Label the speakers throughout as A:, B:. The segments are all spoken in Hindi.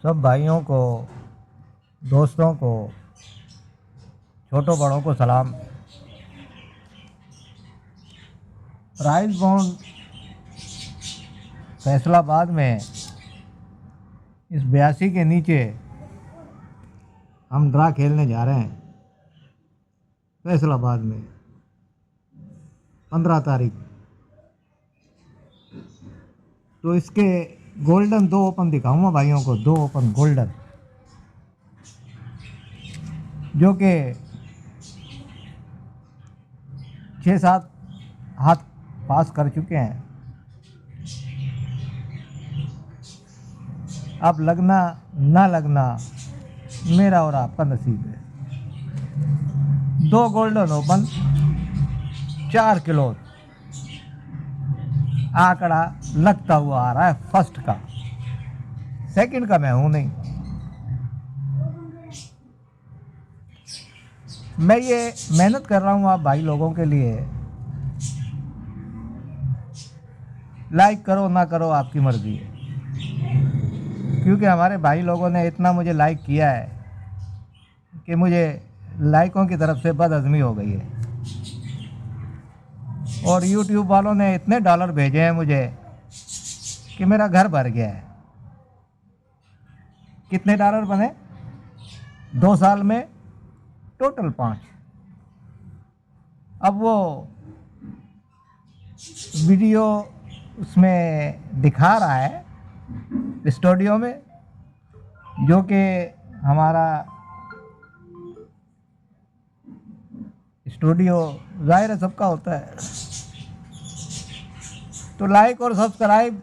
A: सब भाइयों को, दोस्तों को, छोटों बड़ों को सलाम। प्राइज बॉन्ड फैसलाबाद में इस 82 के नीचे हम ड्रा खेलने जा रहे हैं। फैसलाबाद में 15 तारीख। तो इसके गोल्डन 2 ओपन दिखाऊंगा भाइयों को, 2 ओपन गोल्डन, जो कि 6-7 हाथ पास कर चुके हैं। अब लगना ना लगना मेरा और आपका नसीब है। 2 गोल्डन ओपन, 4 किलो आंकड़ा लगता हुआ आ रहा है। फर्स्ट का, सेकंड का मैं हूं नहीं। मैं ये मेहनत कर रहा हूं आप भाई लोगों के लिए। लाइक करो ना करो आपकी मर्जी है, क्योंकि हमारे भाई लोगों ने इतना मुझे लाइक किया है कि मुझे लाइकों की तरफ से बदहज़मी हो गई है। और YouTube वालों ने इतने डॉलर भेजे हैं मुझे कि मेरा घर भर गया है। कितने डॉलर बने 2 साल में? टोटल 5। अब वो वीडियो उसमें दिखा रहा है स्टूडियो में, जो कि हमारा स्टूडियो जाहिर है सबका होता है। तो लाइक और सब्सक्राइब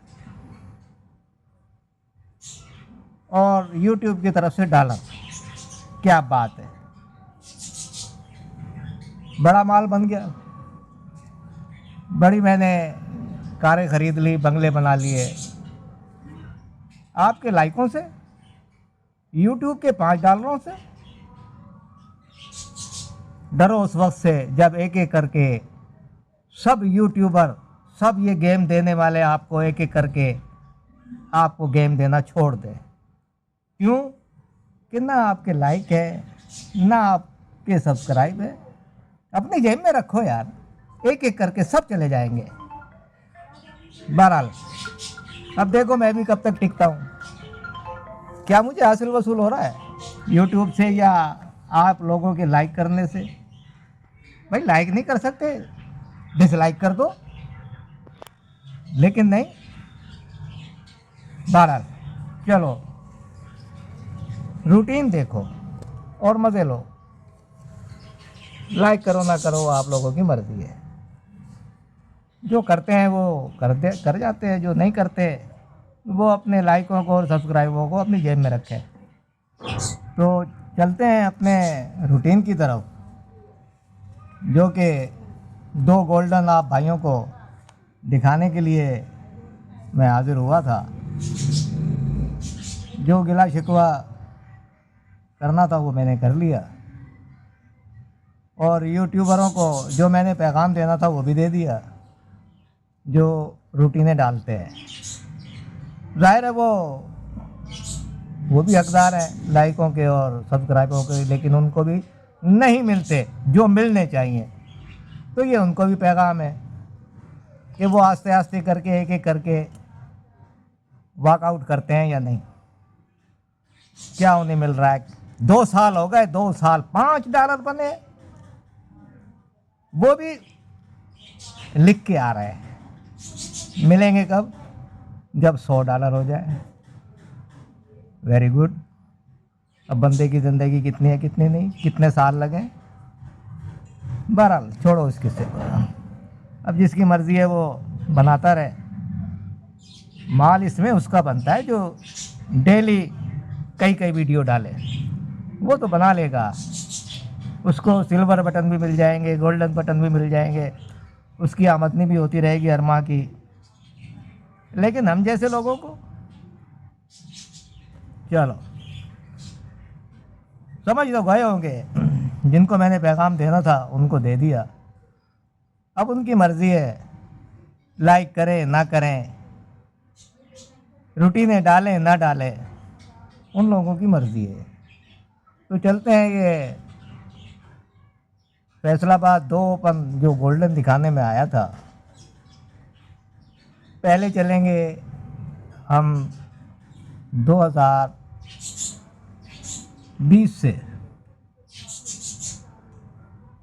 A: और YouTube की तरफ से डॉलर, क्या बात है। बड़ा माल बन गया। बड़ी मैंने कारें खरीद ली, बंगले बना लिए आपके लाइकों से, YouTube के 5 डॉलरों से। डरो उस वक्त से जब एक एक करके सब यूट्यूबर, सब ये गेम देने वाले आपको एक एक करके आपको गेम देना छोड़ दे। क्यों? कि ना आपके लाइक है, ना आपके सब्सक्राइब है। अपनी जेब में रखो यार, एक एक करके सब चले जाएंगे। बहरहाल अब देखो मैं भी कब तक टिकता हूँ। क्या मुझे हासिल वसूल हो रहा है यूट्यूब से या आप लोगों के लाइक करने से? भाई लाइक नहीं कर सकते, डिसलाइक कर दो, लेकिन नहीं। बहरहाल चलो, रूटीन देखो और मज़े लो। लाइक करो ना करो आप लोगों की मर्जी है। जो करते हैं वो कर जाते हैं, जो नहीं करते वो अपने लाइकों को और सब्सक्राइबों को अपनी जेब में रखें। तो चलते हैं अपने रूटीन की तरफ, जो कि 2 गोल्डन आप भाइयों को दिखाने के लिए मैं हाजिर हुआ था। जो गिला शिकवा करना था वो मैंने कर लिया, और यूट्यूबरों को जो मैंने पैगाम देना था वो भी दे दिया, जो रूटीनें डालते हैं। जाहिर है वो भी हकदार हैं लाइकों के और सब्सक्राइबों के, लेकिन उनको भी नहीं मिलते जो मिलने चाहिए। तो ये उनको भी पैगाम है कि वो आस्ते आस्ते करके एक एक करके वॉकआउट करते हैं या नहीं। क्या उन्हें मिल रहा है? 2 साल हो गए, 2 साल 5 डॉलर बने, वो भी लिख के आ रहे हैं। मिलेंगे कब? जब 100 डॉलर हो जाए। Very good. अब बंदे की ज़िंदगी कितनी है कितनी नहीं, कितने साल लगे। बहरहाल छोड़ो इस किस्से को। अब जिसकी मर्ज़ी है वो बनाता रहे। माल इसमें उसका बनता है जो डेली कई वीडियो डाले, वो तो बना लेगा। उसको सिल्वर बटन भी मिल जाएंगे, गोल्डन बटन भी मिल जाएंगे, उसकी आमदनी भी होती रहेगी हर माह की। लेकिन हम जैसे लोगों को, चलो समझ तो गए होंगे, जिनको मैंने पैगाम देना था उनको दे दिया। अब उनकी मर्ज़ी है, लाइक करें ना करें, रूटीनें डालें ना डालें, उन लोगों की मर्ज़ी है। तो चलते हैं ये फैसलाबाद 2 ओपन जो गोल्डन दिखाने में आया था। पहले चलेंगे हम 2020 से।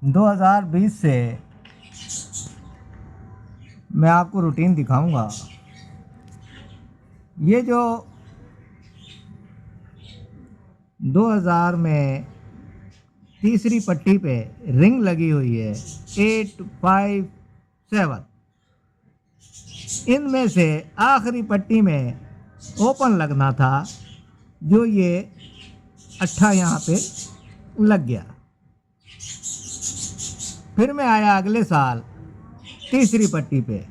A: 2020 से मैं आपको रूटीन दिखाऊंगा। ये जो 2000 में तीसरी पट्टी पे रिंग लगी हुई है 857, इनमें से आखिरी पट्टी में ओपन लगना था, जो ये 8 यहाँ पे लग गया। फिर मैं आया अगले साल तीसरी पट्टी पे।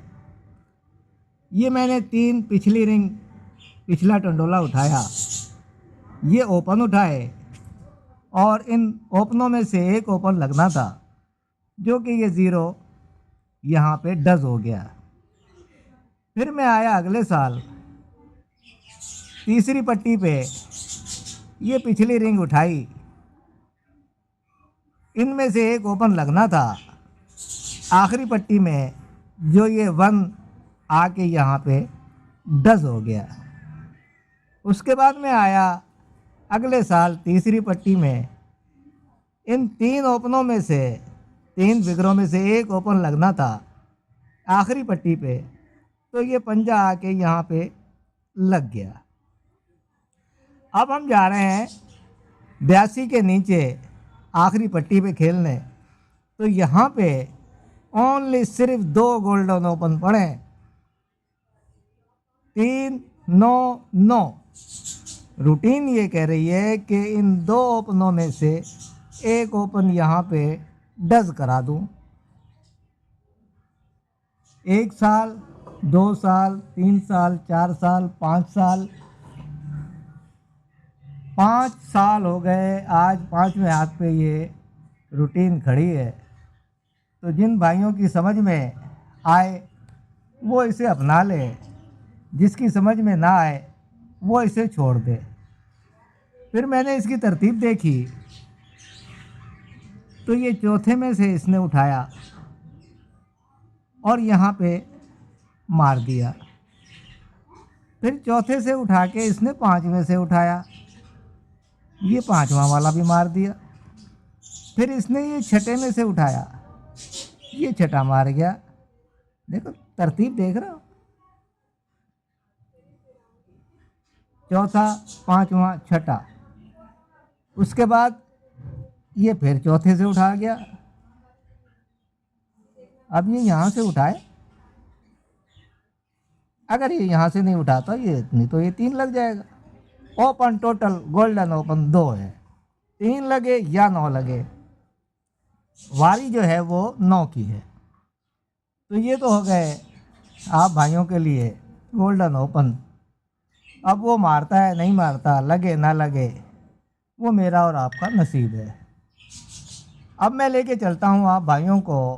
A: ये मैंने 3 पिछली रिंग, पिछला टंडोला उठाया, ये ओपन उठाए और इन ओपनों में से एक ओपन लगना था, जो कि ये 0 यहाँ पे डज हो गया। फिर मैं आया अगले साल तीसरी पट्टी पे, ये पिछली रिंग उठाई, इनमें से एक ओपन लगना था आखिरी पट्टी में, जो ये 1 आके यहाँ पे डज हो गया। उसके बाद में आया अगले साल तीसरी पट्टी में, इन 3 ओपनों में से 3 फिगरों में से एक ओपन लगना था आखिरी पट्टी पे, तो ये पंजा आके यहाँ पे लग गया। अब हम जा रहे हैं 82 के नीचे आखिरी पट्टी पे खेलने। तो यहाँ पे ओनली सिर्फ 2 गोल्डन ओपन पड़े, 3 9 9। रूटीन ये कह रही है कि इन 2 ओपनों में से एक ओपन यहाँ पे डज करा दूँ। 1 साल, 2 साल, 3 साल, 4 साल, 5 साल, 5 साल हो गए। आज 5वें हाथ पे ये रूटीन खड़ी है। तो जिन भाइयों की समझ में आए वो इसे अपना ले, जिसकी समझ में ना आए वो इसे छोड़ दे। फिर मैंने इसकी तरतीब देखी, तो ये चौथे में से इसने उठाया और यहाँ पे मार दिया। फिर चौथे से उठा के इसने 5वें से उठाया, ये 5वां वाला भी मार दिया। फिर इसने ये 6ठे में से उठाया, ये 6ठा मार गया। देखो तरतीब देख रहे हो, चौथा, 5वां, 6ठा। उसके बाद ये फिर चौथे से उठा गया। अब ये यहाँ से उठाए, अगर ये यहाँ से नहीं उठाता ये नहीं तो ये 3 लग जाएगा। ओपन टोटल गोल्डन ओपन 2 है, 3 लगे या 9 लगे, वारी जो है वो 9 की है। तो ये तो हो गए आप भाइयों के लिए गोल्डन ओपन। अब वो मारता है नहीं मारता, लगे ना लगे, वो मेरा और आपका नसीब है। अब मैं लेके चलता हूँ आप भाइयों को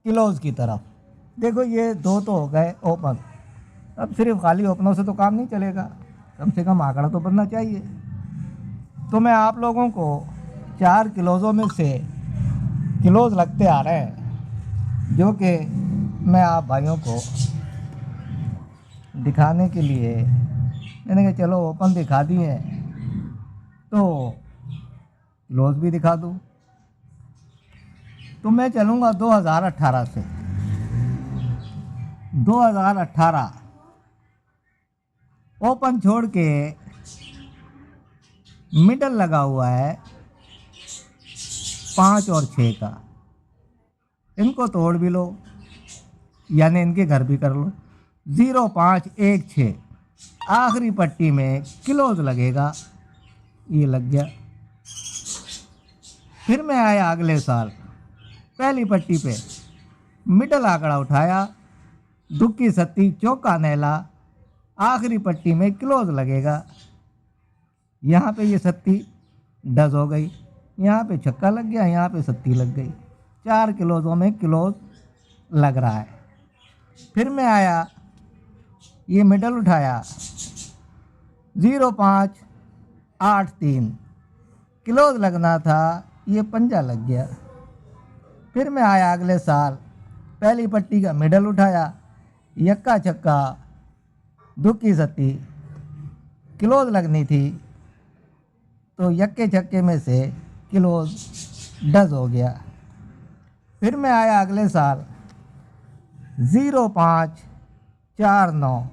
A: किलोज़ की तरफ। देखो ये 2 तो हो गए ओपन। अब सिर्फ खाली ओपनों से तो काम नहीं चलेगा, कम से कम आंकड़ा तो बनना चाहिए। तो मैं आप लोगों को 4 किलोज़ों में से किलोज़ लगते आ रहे हैं, जो कि मैं आप भाइयों को दिखाने के लिए मैंने कहा चलो ओपन दिखा दिए तो क्लोज भी दिखा दूँ। तो मैं चलूँगा 2018 से। 2018 ओपन छोड़ के मिडल लगा हुआ है 5 और 6 का। इनको तोड़ भी लो, यानी इनके घर भी कर लो। 0 5 1 6 आखिरी पट्टी में क्लोज लगेगा, ये लग गया। फिर मैं आया अगले साल पहली पट्टी पे, मिडल आंकड़ा उठाया, दुक्की सत्ती चौका नैला, आखिरी पट्टी में क्लोज लगेगा। यहाँ पे ये सत्ती डज हो गई, यहाँ पे छक्का लग गया, यहाँ पे सत्ती लग गई। 4 क्लोजों में क्लोज लग रहा है। फिर मैं आया, ये मिडल उठाया, 0 5 8-3 क्लोज लगना था, ये पंजा लग गया। फिर मैं आया अगले साल, पहली पट्टी का मिडल उठाया, यक्का छक्का दुक्की सत्ती क्लोज लगनी थी, तो यक्के छक्के में से क्लोज डज हो गया। फिर मैं आया अगले साल 0-5-4-9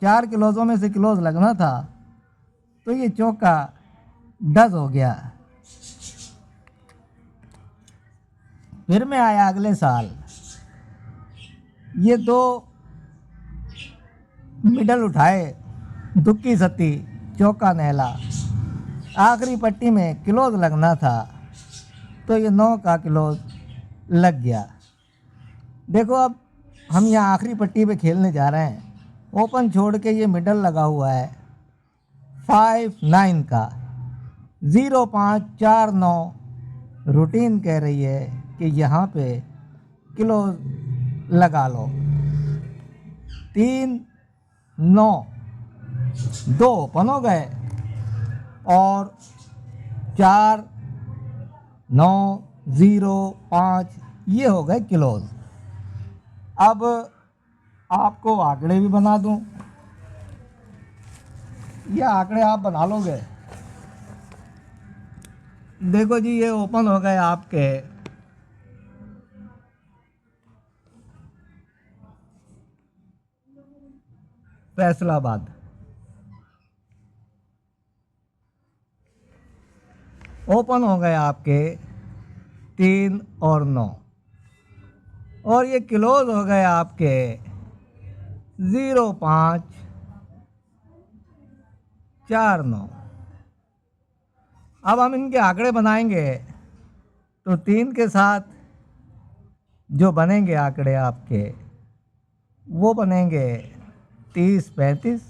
A: 4 क्लोजों में से क्लोज लगना था, तो ये चौका डज हो गया। फिर मैं आया अगले साल, ये 2 मिडल उठाए, दुक्की सत्ती चौका नहला, आखिरी पट्टी में क्लोज लगना था, तो ये 9 का क्लोज लग गया। देखो अब हम यहाँ आखिरी पट्टी पे खेलने जा रहे हैं, ओपन छोड़ के ये मिडल लगा हुआ है 5-9 का। 0-5-4-9 रूटीन कह रही है कि यहाँ पे क्लोज लगा लो। 3-9 2 ओपन हो गए और 4-9-0-5 ये हो गए क्लोज। अब आपको आंकड़े भी बना दूं, ये आंकड़े आप बना लोगे। देखो जी, ये ओपन हो गए आपके फैसलाबाद, ओपन हो गए आपके 3 और 9, और ये क्लोज हो गए आपके 0-5-4-9। अब हम इनके आंकड़े बनाएंगे, तो 3 के साथ जो बनेंगे आंकड़े आपके वो बनेंगे 30-35,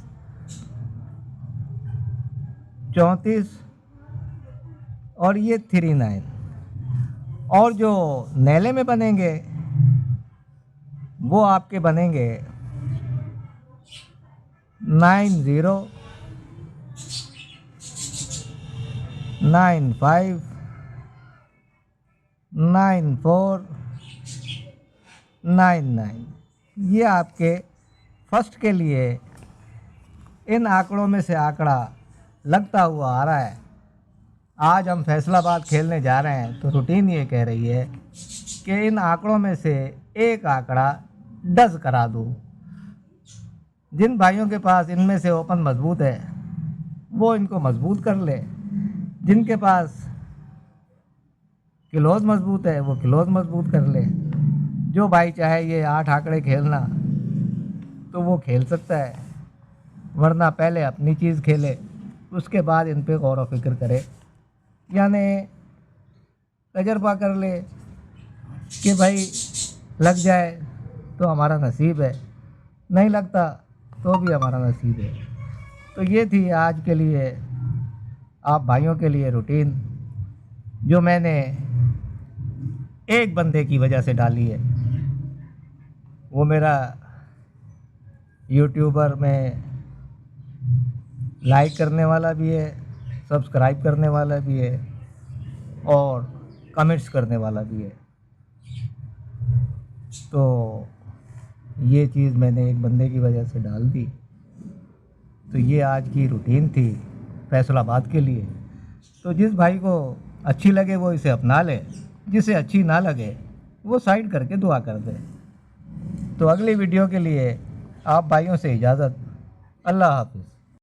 A: 34 और ये 39। और जो नेले में बनेंगे वो आपके बनेंगे 90, 95, 94, 99। ये आपके फर्स्ट के लिए इन आंकड़ों में से आंकड़ा लगता हुआ आ रहा है। आज हम फैसलाबाद खेलने जा रहे हैं, तो रूटीन ये कह रही है कि इन आंकड़ों में से एक आंकड़ा डज करा दूँ। जिन भाइयों के पास इनमें से ओपन मजबूत है वो इनको मजबूत कर ले, जिनके पास क्लोज मजबूत है वो क्लोज मजबूत कर ले। जो भाई चाहे ये 8 आंकड़े खेलना तो वो खेल सकता है, वरना पहले अपनी चीज़ खेले, उसके बाद इन पे गौर व फिक्र करे, यानी तजर्बा कर ले कि भाई लग जाए तो हमारा नसीब है, नहीं लगता तो भी हमारा नसीब है। तो ये थी आज के लिए आप भाइयों के लिए रूटीन, जो मैंने एक बंदे की वजह से डाली है। वो मेरा यूट्यूबर में लाइक करने वाला भी है, सब्सक्राइब करने वाला भी है और कमेंट्स करने वाला भी है। तो ये चीज़ मैंने एक बंदे की वजह से डाल दी। तो ये आज की रूटीन थी फैसलाबाद के लिए। तो जिस भाई को अच्छी लगे वो इसे अपना ले, जिसे अच्छी ना लगे वो साइड करके दुआ कर दे। तो अगली वीडियो के लिए आप भाइयों से इजाज़त। अल्लाह हाफ़िज़।